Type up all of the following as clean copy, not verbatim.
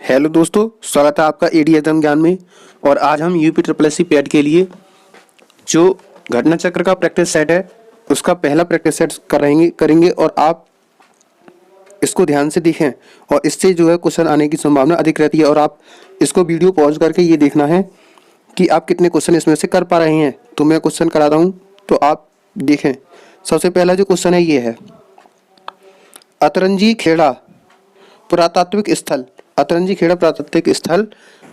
Hello दोस्तों, स्वागत है आपका एडीएम ज्ञान में। और आज हम यूपी ट्रिपल एससी पैड के लिए जो घटना चक्र का प्रैक्टिस सेट है उसका पहला प्रैक्टिस सेट करेंगे और आप इसको ध्यान से देखें और इससे जो है क्वेश्चन आने की संभावना अधिक रहती है। और आप इसको वीडियो पॉज करके ये देखना है कि आप कितने क्वेश्चन इसमें से कर पा रहे हैं। तो मैं क्वेश्चन कराता हूँ तो आप देखें। सबसे पहला जो क्वेश्चन है ये है, अतरंजी खेड़ा पुरातात्विक स्थल, अतरंजी खेड़ा पुरातात्विक स्थल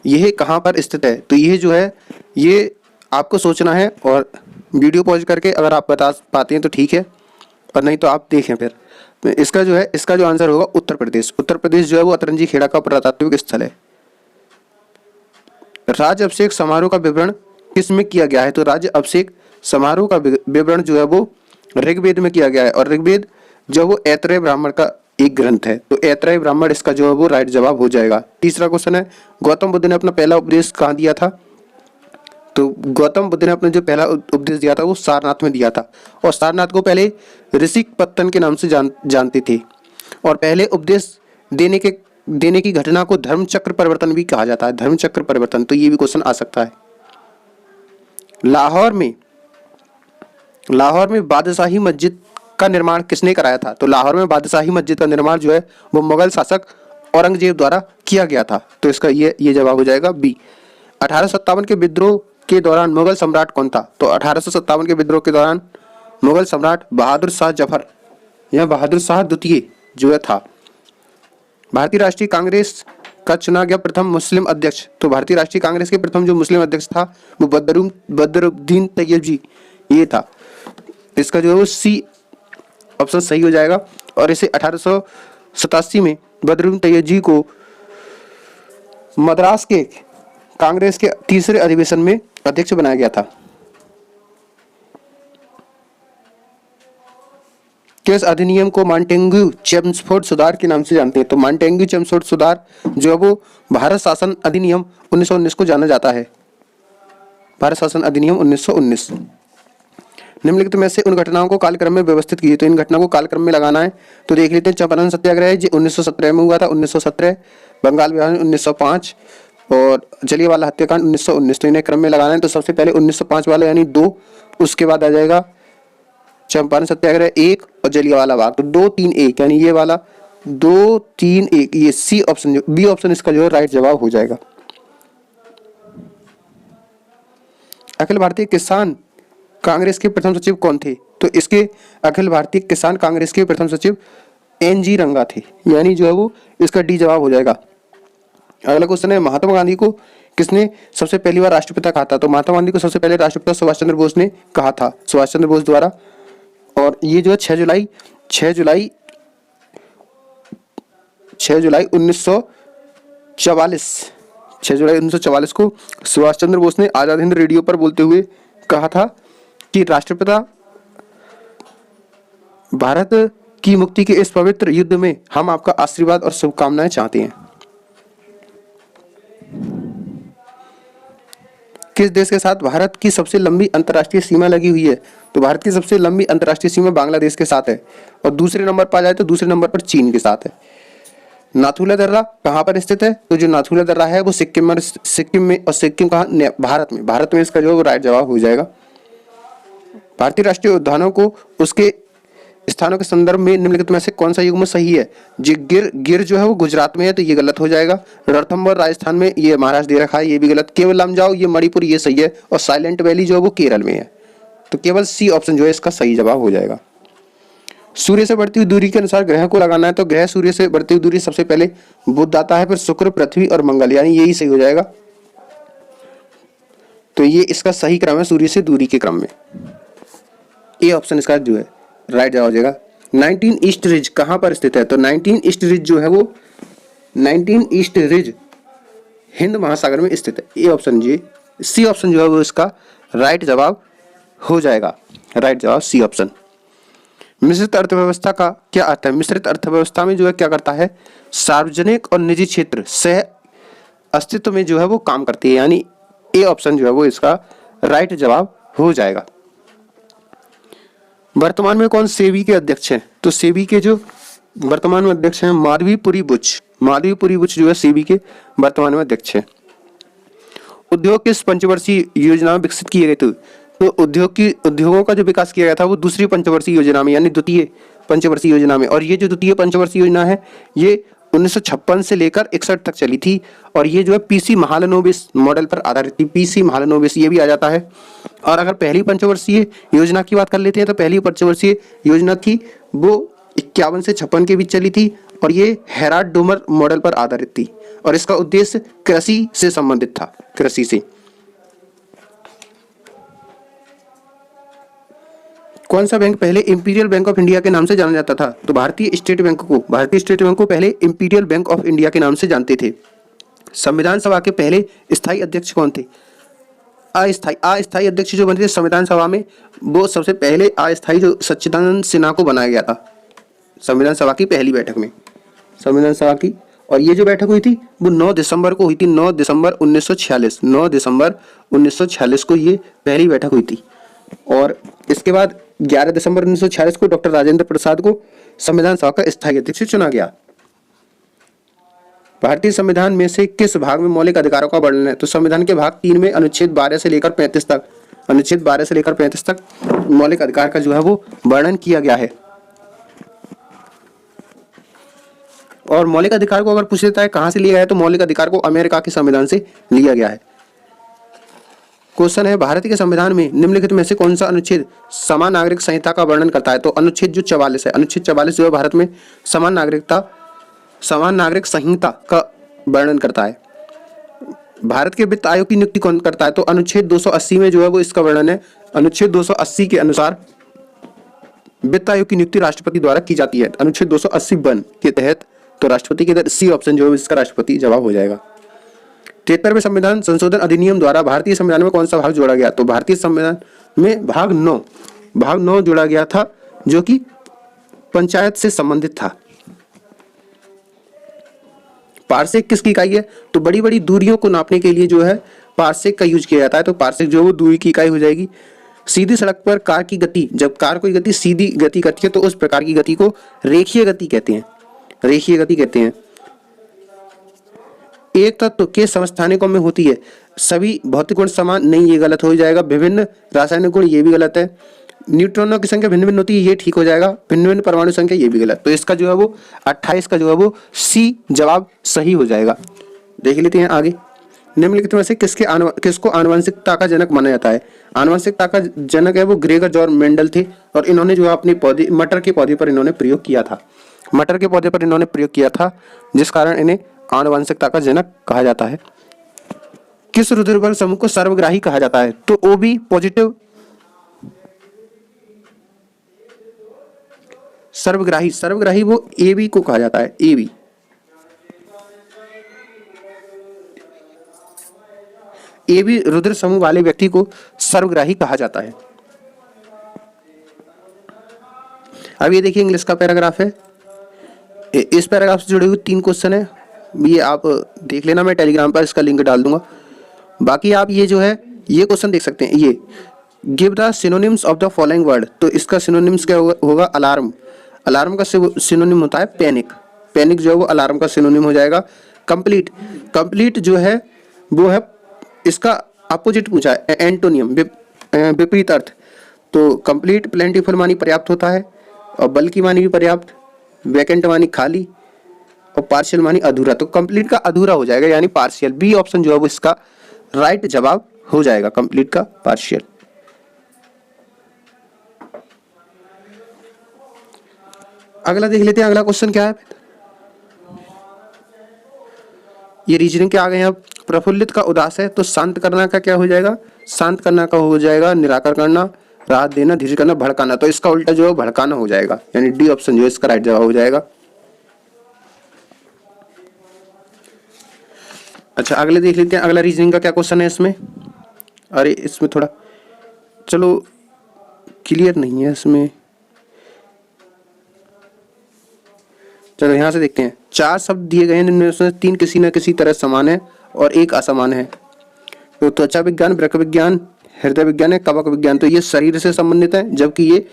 यह कहाँ पर स्थित है। तो यह जो है ये आपको सोचना है और वीडियो पॉज करके अगर आप बता पाते हैं तो ठीक है, और नहीं तो आप देखें फिर। तो इसका जो आंसर होगा उत्तर प्रदेश। उत्तर प्रदेश जो है वो अतरंजी खेड़ा का पुरातात्विक स्थल है। राज्य अभिषेक समारोह का विवरण किस में किया गया है। तो राज्य अभिषेक समारोह का विवरण जो है वो ऋग्वेद में किया गया है, और ऋग्वेद जो वो ऐतरेय ब्राह्मण का एक ग्रंथ है। तो ऐतरेय ब्राह्मण इसका जो है वो राइट जवाब हो जाएगा। तीसरा क्वेश्चन है, गौतम बुद्ध ने अपना पहला उपदेश कहाँ दिया था। तो गौतम बुद्ध ने अपना जो पहला उपदेश दिया था वो सारनाथ में दिया था, और सारनाथ को पहले ऋषिकपत्तन के नाम से जानते थे। और पहले उपदेश देने की घटना को धर्मचक्र परिवर्तन भी कहा जाता है। धर्मचक्र परिवर्तन, तो ये भी क्वेश्चन आ सकता है। लाहौर में बादशाही मस्जिद का निर्माण किसने कराया था। तो लाहौर में बादशाही मस्जिद का निर्माण जो है वो मुगल शासक औरंगजेब द्वारा किया गया था। तो इसका ये जवाब हो जाएगा बी। 1857 के विद्रोह के दौरान मुगल सम्राट कौन था। तो 1857 के विद्रोह के दौरान मुगल सम्राट बहादुर शाह जफर या बहादुर शाह द्वितीय जो है था। भारतीय राष्ट्रीय कांग्रेस का चुना गया प्रथम मुस्लिम अध्यक्ष। तो भारतीय राष्ट्रीय कांग्रेस के प्रथम जो मुस्लिम अध्यक्ष था वो बदरुद्दीन तैयबजी ये था। इसका जो है वो सी ऑप्शन सही हो जाएगा। और इसे 1887 में बदरुद्दीन तैयबजी को मद्रास के कांग्रेस के तीसरे अधिवेशन में अध्यक्ष बनाया गया था। किस अधिनियम को मॉन्टेग्यू चेम्सफोर्ड सुधार के नाम से जानते हैं। तो मॉन्टेग्यू चेम्सफोर्ड सुधार जो है वो भारत शासन अधिनियम 1919 को जाना जाता है। भारत शासन अधिनियम 1919। निम्नलिखित में से उन घटनाओं को कालक्रम में व्यवस्थित कीजिए। तो इन घटनाओं को कालक्रम में लगाना है। तो देख लेते हैं, चंपारण सत्याग्रह जो 1917 में हुआ था, 1917, बंगाल विभाजन 1905 और जलियांवाला हत्याकांड 1919। तो इन्हें क्रम में लगाना है। तो सबसे पहले 1905 वाला यानी 2, उसके बाद आ जाएगा चंपारण सत्याग्रह 1 और जलियांवाला बाग। तो 2, 3, 1 यानी ये वाला 2, 3, 1 ये सी ऑप्शन बी ऑप्शन इसका जो है राइट जवाब हो जाएगा। अखिल भारतीय किसान कांग्रेस के प्रथम सचिव कौन थे। तो इसके अखिल भारतीय किसान कांग्रेस के प्रथम सचिव NG रंगा थे, यानी जो है वो इसका डी जवाब हो जाएगा। अगला क्वेश्चन है, महात्मा गांधी को किसने सबसे पहली बार राष्ट्रपिता कहा था। तो महात्मा गांधी को सबसे पहले राष्ट्रपिता सुभाष चंद्र बोस ने कहा था, सुभाष चंद्र बोस द्वारा। और ये जो है 6 जुलाई 1944 को सुभाष चंद्र बोस ने आजाद हिंद रेडियो पर बोलते हुए कहा था कि राष्ट्रपिता भारत की मुक्ति के इस पवित्र युद्ध में हम आपका आशीर्वाद और शुभकामनाएं चाहते हैं। किस देश के साथ भारत की सबसे लंबी अंतर्राष्ट्रीय सीमा लगी हुई है। तो भारत की सबसे लंबी अंतर्राष्ट्रीय सीमा बांग्लादेश के साथ है, और दूसरे नंबर पर आ जाए तो दूसरे नंबर पर चीन के साथ है। नाथुला दर्रा कहाँ पर स्थित है। तो जो नाथुला दर्रा है वो सिक्किम में, और सिक्किम कहाँ, भारत में इसका जो राइट जवाब हो जाएगा। भारतीय राष्ट्रीय उद्यानों को उसके स्थानों के संदर्भ में निम्नलिखित में से कौन सा युग्म सही है। जी गिर जो है वो गुजरात में है, तो ये गलत हो जाएगा। रणथंभौर राजस्थान में, ये महाराष्ट्र दे रखा है, ये भी गलत। केवल लमजाओ ये मणिपुर, ये सही है। और साइलेंट वैली जो है वो केरल में है। तो केवल सी ऑप्शन जो है इसका सही जवाब हो जाएगा। सूर्य से बढ़ती हुई दूरी के अनुसार ग्रह को लगाना है। तो ग्रह सूर्य से बढ़ती हुई दूरी सबसे पहले बुध आता है, फिर शुक्र, पृथ्वी और मंगल, यानी यही सही हो जाएगा। तो ये इसका सही क्रम है सूर्य से दूरी के क्रम में। ए ऑप्शन इसका जो है राइट जवाब हो जाएगा। 19 ईस्ट रिज कहां पर स्थित है। तो 19 ईस्ट रिज जो है वो 19 ईस्ट रिज हिंद महासागर में स्थित है। A option ji, C option जो है वो इसका राइट जवाब हो जाएगा। राइट जवाब सी ऑप्शन। मिश्रित अर्थव्यवस्था का क्या अर्थ है। मिश्रित अर्थव्यवस्था में जो है क्या करता है, सार्वजनिक और निजी क्षेत्र सह अस्तित्व में जो है वो काम करती है, यानी ए ऑप्शन जो है वो इसका राइट जवाब हो जाएगा। वर्तमान में कौन सेबी के अध्यक्ष हैं। तो सेबी के जो वर्तमान में अध्यक्ष हैं माधवीपुरी बुच, माधवीपुरी बुच जो है सेबी के वर्तमान में अध्यक्ष है। उद्योग किस पंचवर्षीय योजना में विकसित किए गए थे? तो उद्योगों का जो विकास किया गया था वो दूसरी पंचवर्षीय योजना में यानी द्वितीय पंचवर्षीय योजना में। और ये जो द्वितीय पंचवर्षीय योजना है ये 1956 से लेकर 61 तक चली थी और ये जो है पीसी महालनोबिस मॉडल पर आधारित थी। पीसी महालनोबिस ये भी आ जाता है। और अगर पहली पंचवर्षीय योजना की बात कर लेते हैं तो पहली पंचवर्षीय योजना थी वो 51 से 56 के बीच चली थी और ये हेराल्ड डोमर मॉडल पर आधारित थी और इसका उद्देश्य कृषि से संबंधित था, कृषि से। कौन सा बैंक पहले इंपीरियल बैंक ऑफ इंडिया के नाम से जाना जाता था? तो भारतीय स्टेट बैंक को पहले इंपीरियल बैंक ऑफ इंडिया के नाम से जानते थे। संविधान सभा के पहले स्थायी अध्यक्ष कौन थे? अस्थायी अध्यक्ष जो बने थे संविधान सभा में वो सबसे पहले अस्थायी जो सच्चिदानंद सिन्हा को बनाया गया था संविधान सभा की पहली बैठक में, संविधान सभा की। और ये जो बैठक हुई थी वो 9 दिसंबर को हुई थी, 9 दिसंबर 1946 को ये पहली बैठक हुई थी। और इसके बाद 11 दिसंबर 1946 को डॉक्टर राजेंद्र प्रसाद को संविधान सभा का स्थायी अध्यक्ष चुना गया। भारतीय संविधान में से किस भाग में मौलिक अधिकारों का वर्णन है? तो संविधान के भाग 3 में अनुच्छेद 12 से लेकर 35 तक मौलिक अधिकार का जो है वो वर्णन किया गया है। और मौलिक अधिकार को अगर पूछ लेता है कहां से लिया गया है तो मौलिक अधिकार को अमेरिका के संविधान से लिया गया है। क्वेश्चन है भारत के संविधान में निम्नलिखित में से कौन सा अनुच्छेद समान नागरिक संहिता का वर्णन करता है? तो अनुच्छेद जो 44 है, अनुच्छेद 44 जो है भारत में समान नागरिक संहिता का वर्णन करता है। भारत के वित्त आयोग की नियुक्ति कौन करता है? तो अनुच्छेद 280 में जो है वो इसका वर्णन है। अनुच्छेद 280 के अनुसार वित्त आयोग की नियुक्ति राष्ट्रपति द्वारा की जाती है। अनुच्छेद 280 के तहत तो राष्ट्रपति के तहत सी ऑप्शन जो है इसका राष्ट्रपति जवाब हो जाएगा। 73वें संविधान संशोधन अधिनियम द्वारा भारतीय संविधान में कौन सा भाग जोड़ा गया? तो भारतीय संविधान में भाग 9 जोड़ा गया था जो कि पंचायत से संबंधित था। पारसेक किसकी इकाई है? तो बड़ी बड़ी दूरियों को नापने के लिए जो है पारसेक का यूज किया जाता है। तो पारसेक जो है वो दूरी की इकाई हो जाएगी। सीधी सड़क पर कार की गति, जब कार कोई गति सीधी गति करती है तो उस प्रकार की गति को रेखीय गति कहते हैं। एक तत्व के समस्थानिकों में होती है सभी भौतिक गुण समान नहीं, ये गलत हो जाएगा। विभिन्न रासायनिक गुण, ये भी गलत है। न्यूट्रॉनों की संख्या भिन्न भिन्न होती है, ये ठीक हो जाएगा। भिन्न भिन्न परमाणु संख्या, ये भी गलत। तो इसका जो है वो 28 का जो है वो सी जवाब सही हो जाएगा। देख लेते हैं आगे। निम्नलिखित में से किसको आनुवंशिकता का जनक माना जाता है? आनुवंशिकता का जनक है वो ग्रेगर जॉर्ज मेंडल थे और इन्होंने जो अपने पौधे मटर के पौधे पर इन्होंने प्रयोग किया था जिस कारण इन्हें आनुवंशिकता का जनक कहा जाता है। किस रुधिर समूह को सर्वग्राही कहा जाता है? तो ओ बी पॉजिटिव सर्वग्राही वो ए बी को कहा जाता है। ए बी रुधिर समूह वाले व्यक्ति को सर्वग्राही कहा जाता है। अब ये देखिए इंग्लिश का पैराग्राफ है। इस पैराग्राफ से जुड़े हुए 3 क्वेश्चन है, ये आप देख लेना, मैं टेलीग्राम पर इसका लिंक डाल दूंगा। बाकी आप ये जो है ये क्वेश्चन देख सकते हैं। ये give the synonyms of the following word, तो इसका सिनोनिम्स क्या होगा? अलार्म का सिनोनिम होता है पैनिक जो है वो अलार्म का सिनोनिम हो जाएगा। कंप्लीट जो है वो है इसका अपोजिट पूछा है, एंटोनियम विपरीत अर्थ। तो कंप्लीट प्लेंटीफुल मानी पर्याप्त होता है और बल्कि मानी भी पर्याप्त, वैकेंट मानी खाली और पार्शियल मानी अधूरा। तो कंप्लीट का अधूरा हो जाएगा यानी पार्शियल। बी ऑप्शन जो है वो इसका राइट जवाब हो जाएगा, कंप्लीट का पार्शियल। अगला देख लेते हैं, अगला क्वेश्चन क्या है। ये रीजनिंग के आ गए हैं। अब प्रफुल्लित का उदास है तो शांत करना का क्या हो जाएगा? शांत करना का हो जाएगा निराकर करना, राहत देना, धीरे करना, भड़काना। तो इसका उल्टा जो है भड़काना हो जाएगा यानी डी ऑप्शन जो है इसका राइट जवाब हो जाएगा। अच्छा अगले देख लेते हैं, अगला रीजनिंग का क्या क्वेश्चन है इसमें। अरे इसमें थोड़ा चलो क्लियर नहीं है इसमें, चलो यहां से देखते हैं। 4 शब्द दिए गए हैं जिनमें से 3 किसी न किसी तरह समान है और 1 असमान है। तो त्वचा विज्ञान, वृक्क विज्ञान, हृदय विज्ञान है, कवक विज्ञान। तो ये शरीर से संबंधित है जबकि ये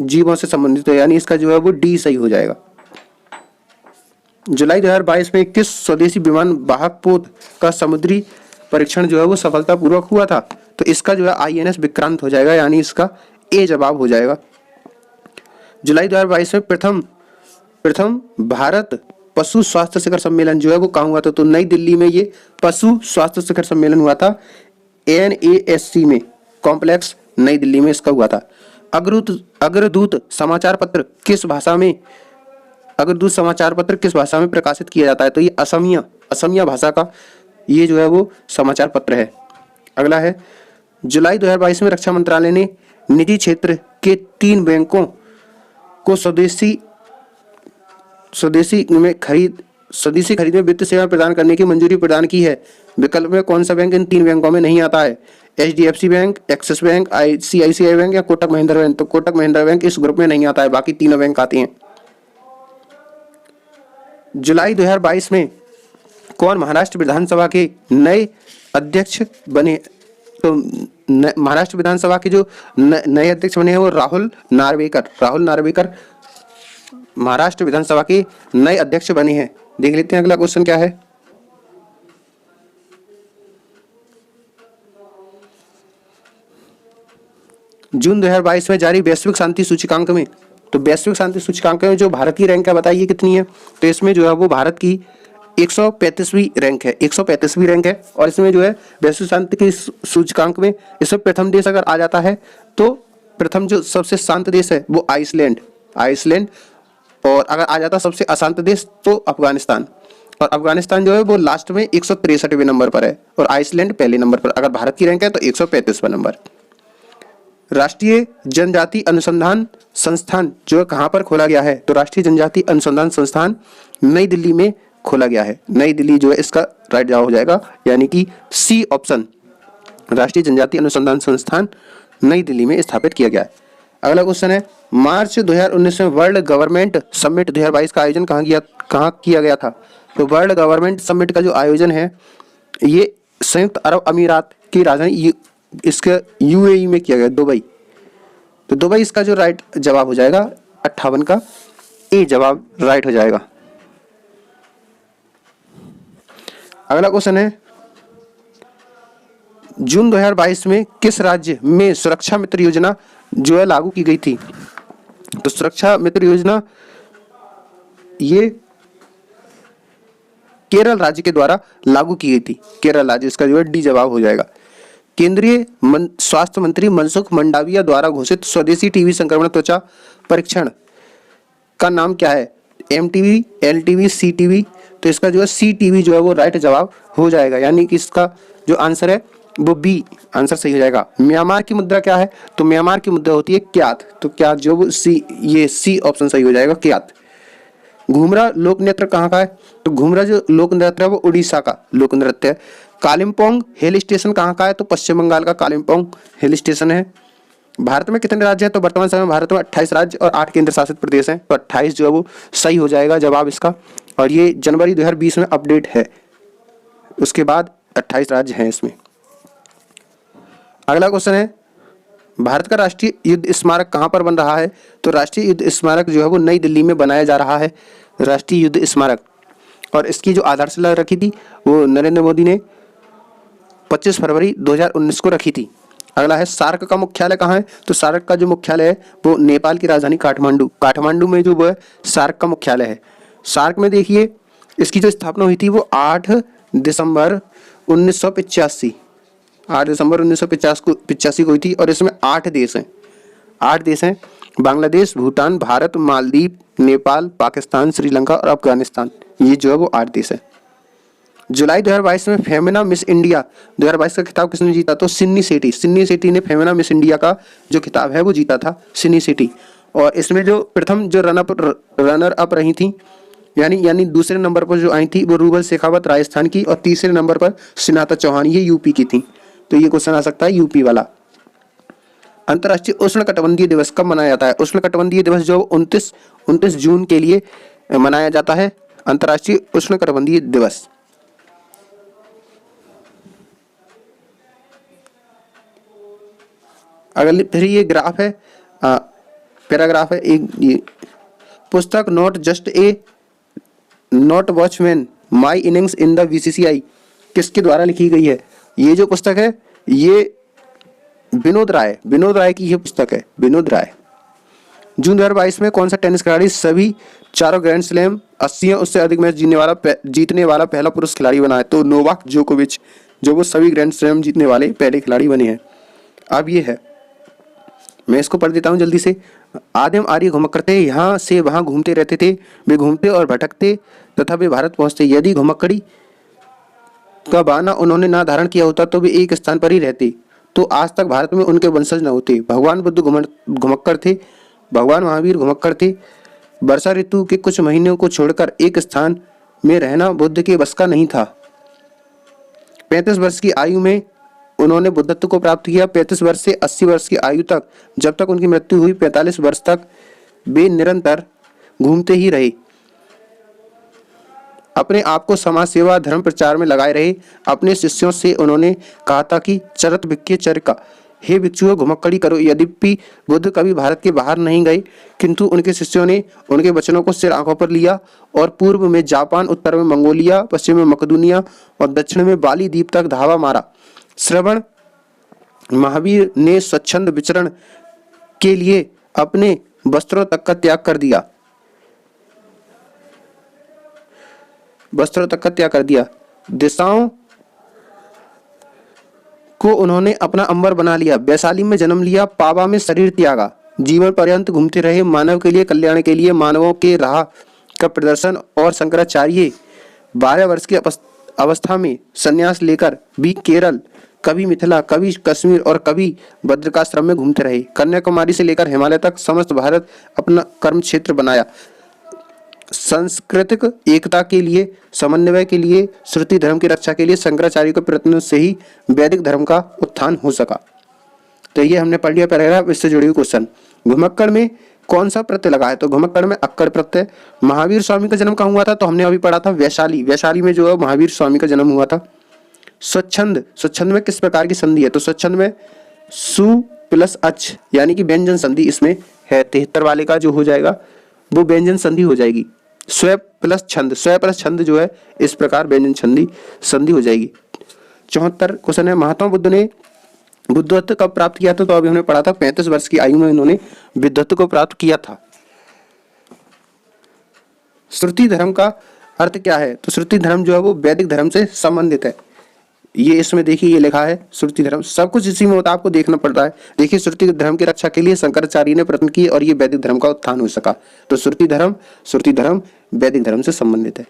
जीवों से संबंधित है यानी इसका जो है वो डी सही हो जाएगा। जुलाई 2022 में किस स्वदेशी विमान वाहक पोत का समुद्री परीक्षण जो है वो सफलतापूर्वक हुआ था? तो इसका जो है आईएनएस विक्रांत हो जाएगा, यानी इसका ए जवाब हो जाएगा। जुलाई 2022 में प्रथम प्रथम भारत पशु स्वास्थ्य शिखर सम्मेलन जो है वो कहाँ हुआ था? तो नई दिल्ली में ये पशु स्वास्थ्य शिखर सम्मेलन हुआ था, NASC में, कॉम्प्लेक्स नई दिल्ली में इसका हुआ था। अग्रदूत समाचार पत्र किस भाषा में प्रकाशित किया जाता है? तो ये असमिया भाषा का ये जो है वो समाचार पत्र है। अगला है, जुलाई 2022 में रक्षा मंत्रालय ने निजी क्षेत्र के 3 बैंकों को स्वदेशी खरीद में वित्त सेवा प्रदान करने की मंजूरी प्रदान की है। विकल्प में कौन सा बैंक इन 3 बैंकों में नहीं आता है? HDFC bank, axis bank, ICICI bank या कोटक महिंद्रा बैंक? तो कोटक महिंद्रा बैंक इस ग्रुप में नहीं आता है, बाकी तीनों बैंक आते हैं। जुलाई 2022 में कौन महाराष्ट्र विधानसभा के नए अध्यक्ष बने? तो महाराष्ट्र विधानसभा के जो नए अध्यक्ष बने हैं वो राहुल नार्वेकर महाराष्ट्र विधानसभा के नए अध्यक्ष बने हैं। देख लेते हैं अगला क्वेश्चन क्या है। जून 2022 में जारी वैश्विक शांति सूचकांक में, तो वैश्विक शांति सूचकांक में जो भारत की रैंक है बताइए कितनी है? तो इसमें जो है वो भारत की 135वीं रैंक है, 135वीं रैंक है। और इसमें जो है वैश्विक शांति के सूचकांक में इसमें प्रथम देश अगर आ जाता है तो प्रथम जो सबसे शांत देश है वो आइसलैंड, और अगर आ जाता सबसे अशांत देश तो अफगानिस्तान, और अफगानिस्तान जो है वो लास्ट में 163वें नंबर पर है और आइसलैंड पहले नंबर पर। अगर भारत की रैंक है तो 135वां नंबर। राष्ट्रीय जनजाति अनुसंधान संस्थान जो है कहाँ पर खोला गया है? तो राष्ट्रीय जनजाति अनुसंधान संस्थान नई दिल्ली में खोला गया है। नई दिल्ली जो है इसका राइट जवाब हो जाएगा, यानी कि सी ऑप्शन, राष्ट्रीय जनजाति अनुसंधान संस्थान नई दिल्ली में स्थापित किया गया है। अगला क्वेश्चन है, मार्च 2019 में वर्ल्ड गवर्नमेंट समिट 2022 का आयोजन कहाँ किया गया था? तो वर्ल्ड गवर्नमेंट समिट का जो आयोजन है ये संयुक्त अरब अमीरात की राजधानी इसके UAE में किया गया, दुबई। तो दुबई इसका जो राइट जवाब हो जाएगा 58 का ए जवाब राइट हो जाएगा। अगला क्वेश्चन है, जून 2022 में किस राज्य में सुरक्षा मित्र योजना जो है लागू की गई थी? तो सुरक्षा मित्र योजना ये केरल राज्य के द्वारा लागू की गई थी, केरल राज्य, इसका जो है डी जवाब हो जाएगा। केंद्रीय स्वास्थ्य मंत्री मनसुख मंडाविया द्वारा घोषित स्वदेशी टीबी संक्रमण त्वचा परीक्षण का नाम क्या है? MTV, LTV, CTV? तो इसका जो है CTV जो है वो राइट जवाब हो जाएगा, यानी कि इसका जो आंसर है वो बी आंसर सही हो जाएगा। म्यांमार की मुद्रा क्या है? तो म्यांमार की मुद्रा होती है क्यात, तो क्यात जो वो सी ऑप्शन सही हो जाएगा, क्यात। घूमरा लोक नृत्य कहाँ का है? तो घूमरा जो लोक नृत्य है वो उड़ीसा का लोक नृत्य है। कालिम्पोंग हिल स्टेशन कहाँ का है? तो पश्चिम बंगाल का कालिम्पोंग हिल स्टेशन है। भारत में कितने राज्य हैं? तो वर्तमान समय में भारत में 28 राज्य और 8 केंद्र शासित प्रदेश हैं, तो 28 जो है वो सही हो जाएगा जवाब इसका, और ये जनवरी 2020 में अपडेट है, उसके बाद 28 राज्य हैं इसमें। अगला क्वेश्चन है, भारत का राष्ट्रीय युद्ध स्मारक कहाँ पर बन रहा है? तो राष्ट्रीय युद्ध स्मारक जो है वो नई दिल्ली में बनाया जा रहा है, राष्ट्रीय युद्ध स्मारक, और इसकी जो आधारशिला रखी थी वो नरेंद्र मोदी ने 25 फरवरी 2019 को रखी थी। अगला है, सार्क का मुख्यालय कहाँ है? तो सार्क का जो मुख्यालय है वो नेपाल की राजधानी काठमांडू में जो वो है सार्क का मुख्यालय है। सार्क में देखिए इसकी जो स्थापना हुई थी वो 8 दिसंबर 1985 को हुई थी, और इसमें 8 देश हैं, बांग्लादेश, भूटान, भारत, मालदीव, नेपाल, पाकिस्तान, श्रीलंका और अफगानिस्तान, ये जो है वो 8 देश हैं। जुलाई 2022 में फेमिना मिस इंडिया 2022 का खिताब किसने जीता? तो सिन्नी सेठी ने फेमिना मिस इंडिया का जो खिताब है वो जीता था, सिन्नी सेठी। और इसमें जो प्रथम जो रनर अप रही थी, यानी दूसरे नंबर पर जो आई थी वो रूबल शेखावत राजस्थान की, और तीसरे नंबर पर सिनाता चौहान, ये यूपी की थी। तो ये क्वेश्चन आ सकता है यूपी वाला। अंतर्राष्ट्रीय उष्णकटिबंधीय दिवस कब मनाया जाता है? उष्णकटिबंधीय दिवस जो 29 जून के लिए मनाया जाता है, अंतर्राष्ट्रीय उष्णकटिबंधीय दिवस। अगले फिर ये ग्राफ है, पैराग्राफ है एक, ये पुस्तक not just a not watchman my innings in the BCCI किसके द्वारा लिखी गई है? ये जो पुस्तक है ये विनोद राय की ये पुस्तक है, विनोद राय। जून 2022 में कौन सा टेनिस खिलाड़ी सभी चारों ग्रैंड स्लैम 80 या उससे अधिक मैच जीतने वाला पहला पुरुष खिलाड़ी बना है? तो नोवाक जोकोविच, जो वो सभी ग्रैंड स्लैम जीतने वाले पहले खिलाड़ी बने हैं। अब ये है, मैं इसको पढ़ देता हूँ जल्दी से। आदिम आर्य घुमक्कड़ यहाँ से वहाँ घूमते रहते थे, वे घूमते और भटकते तथा वे भारत पहुँचते। यदि घुमक्कड़ी का बाना उन्होंने ना धारण किया होता तो वे एक स्थान पर ही रहते, तो आज तक भारत में उनके वंशज न होते। भगवान बुद्ध घुमक्कड़ थे, भगवान महावीर घुमक्कड़ थे। वर्षा ऋतु के कुछ महीनों को छोड़कर एक स्थान में रहना बुद्ध के बस का नहीं था। 35 वर्ष की आयु में उन्होंने बुद्धत्व को प्राप्त किया। 35 वर्ष से 80 वर्ष की आयु तक, जब तक उनकी मृत्यु हुई 45 वर्ष तक वे निरंतर घूमते ही रहे। अपने आप को समाज सेवा धर्म प्रचार में लगाए रहे। अपने शिष्यों से उन्होंने कहा था कि चरत भिक्खे चरका, हे भिक्षुओं घुमक्कड़ी करो। यद्यपि बुद्ध कभी भारत के बाहर नहीं गए, किंतु उनके शिष्यों ने उनके वचनों को सिर आंखों पर लिया और पूर्व में जापान, उत्तर में मंगोलिया, पश्चिम में मकदूनिया और दक्षिण में बाली द्वीप तक धावा मारा। श्रवण महावीर ने स्वच्छंद विचरण के लिए अपने वस्त्रों तक का त्याग कर दिया, दिशाओं को उन्होंने अपना अंबर बना लिया। वैशाली में जन्म लिया, पावा में शरीर त्यागा। जीवन पर्यंत घूमते रहे, मानव के लिए, कल्याण के लिए, मानवों के राह का प्रदर्शन। और शंकराचार्य 12 वर्ष की अवस्था में संन्यास लेकर भी केरल, कभी मिथिला, कभी कश्मीर और कभी बद्रिकाश्रम में घूमते रहे। कन्याकुमारी से लेकर हिमालय तक समस्त भारत अपना कर्म क्षेत्र बनाया। सांस्कृतिक एकता के लिए, समन्वय के लिए, श्रुति धर्म की रक्षा के लिए शंकराचार्य के प्रयत्नों से ही वैदिक धर्म का उत्थान हो सका। तो ये हमने पढ़ लिया पैराग्राफ। इससे जुड़े हुए क्वेश्चन। घुमक्कड़ में कौन सा प्रत्यय लगा है? तो घुमक्कड़ में अक्कड़ प्रत्यय। महावीर स्वामी का जन्म कहाँ हुआ था? तो हमने अभी पढ़ा था वैशाली में जो है महावीर स्वामी का जन्म हुआ था। स्वच्छंद में किस प्रकार की संधि है? तो स्वच्छंद में सु प्लस अच यानी कि व्यंजन संधि इसमें है। 73 वाले का जो हो जाएगा वो व्यंजन संधि हो जाएगी। स्व प्लस छंद जो है इस प्रकार व्यंजन संधि हो जाएगी। 74 क्वेश्चन है, महात्मा बुद्ध ने बुद्धत्व कब प्राप्त किया था? तो अभी हमने पढ़ा था 35 वर्ष की आयु में इन्होंने बुद्धत्व को प्राप्त किया था। श्रुति धर्म का अर्थ क्या है? तो श्रुति धर्म जो है वो वैदिक धर्म से संबंधित है। ये इसमें देखिए ये लिखा है श्रुति धर्म, सब कुछ इसी में होता है, आपको देखना पड़ता है। देखिए श्रुति धर्म की रक्षा के लिए शंकराचार्य ने प्रयत्न किए और ये वैदिक धर्म का उत्थान हो सका। तो श्रुति धर्म वैदिक धर्म से संबंधित है,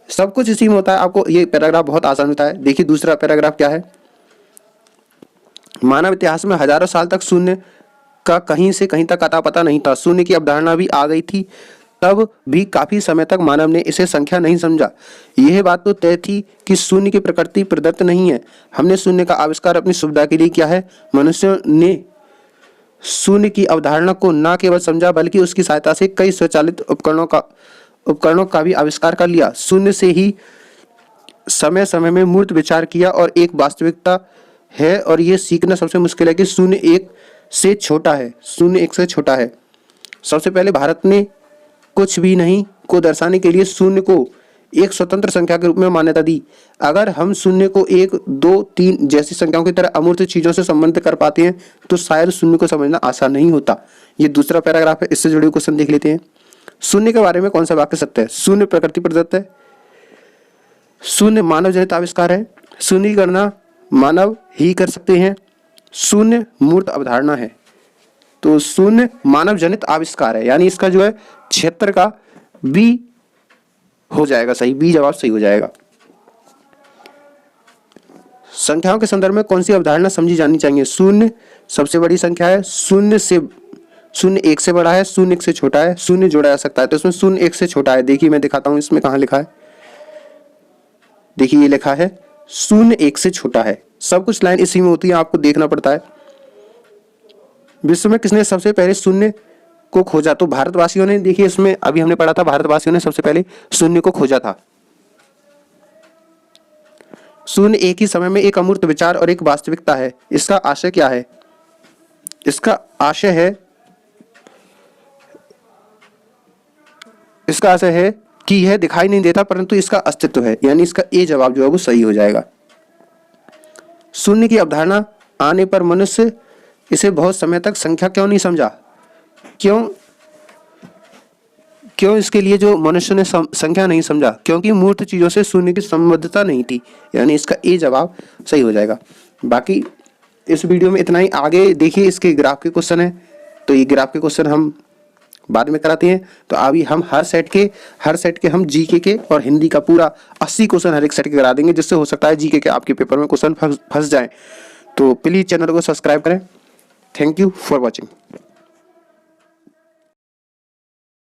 सब कुछ इसी में होता है। आपको ये पैराग्राफ बहुत आसान होता है। देखिए दूसरा पैराग्राफ क्या है, मानव इतिहास में हजारों साल तक शून्य का कहीं से कहीं तक अता पता नहीं था। शून्य की अवधारणा भी आ गई थी, तब भी काफी समय तक मानव ने इसे संख्या नहीं समझा। यह बात तो तय थी कि शून्य की प्रकृति प्रदत्त नहीं है। हमने शून्य का आविष्कार अपनी सुविधा के लिए किया है। मनुष्यों ने शून्य की अवधारणा को न केवल समझा बल्कि उसकी सहायता से कई स्वचालित उपकरणों का भी आविष्कार कर लिया। शून्य से ही समय समय में मूर्त विचार किया और एक वास्तविकता है, और ये सीखना सबसे मुश्किल है कि शून्य एक से छोटा है। सबसे पहले भारत ने कुछ भी नहीं को दर्शाने के लिए शून्य को एक स्वतंत्र संख्या के रूप में मान्यता दी। अगर हम शून्य को 1, 2, 3 जैसी संख्याओं की तरह अमूर्त चीजों से संबंधित कर पाते हैं तो शायद शून्य को समझना आसान नहीं होता। ये दूसरा पैराग्राफ है, इससे जुड़े क्वेश्चन देख लेते हैं। शून्य के बारे में कौन सा वाक्य सत्य है? शून्य प्रकृति प्रदत्त है, शून्य मानव जनित आविष्कार है, शून्य की गणना मानव ही कर सकते हैं, शून्य मूर्त अवधारणा है। तो शून्य मानव जनित आविष्कार है, यानी इसका जो है 76 का बी हो जाएगा सही, बी जवाब सही हो जाएगा। संख्याओं के संदर्भ में कौन सी अवधारणा समझी जानी चाहिए? शून्य सबसे बड़ी संख्या है, शून्य 1 से बड़ा है, शून्य 1 से छोटा है, शून्य जोड़ा जा सकता है। तो इसमें शून्य 1 से छोटा है। देखिए मैं दिखाता हूं इसमें कहां लिखा है। देखिए ये लिखा है शून्य 1 से छोटा है। सब कुछ लाइन इसी में होती है, आपको देखना पड़ता है। विश्व में किसने सबसे पहले शून्य को खोजा? तो भारतवासियों ने। देखिए इसमें अभी हमने पढ़ा था भारतवासियों ने सबसे पहले शून्य को खोजा था। शून्य एक ही समय में एक अमूर्त विचार और एक वास्तविकता है। इसका आशय क्या है? इसका आशय है कि यह दिखाई नहीं देता परंतु इसका अस्तित्व है, यानी इसका ए जवाब जो है वो सही हो जाएगा। शून्य की अवधारणा आने पर मनुष्य इसे बहुत समय तक संख्या क्यों नहीं समझा? क्यों इसके लिए जो मनुष्य ने संख्या नहीं समझा? क्योंकि मूर्त चीजों से शून्य की संबद्धता नहीं थी, यानी इसका ए जवाब सही हो जाएगा। बाकी इस वीडियो में इतना ही। आगे देखिए इसके ग्राफ के क्वेश्चन है, तो ये ग्राफ के क्वेश्चन हम बाद में कराते हैं। तो अभी हम हर सेट के हम जीके के और हिंदी का पूरा 80 क्वेश्चन हर एक सेट के करा देंगे, जिससे हो सकता है जीके के आपके पेपर में क्वेश्चन फंस जाए। तो प्लीज चैनल को सब्सक्राइब करें। Thank you for watching.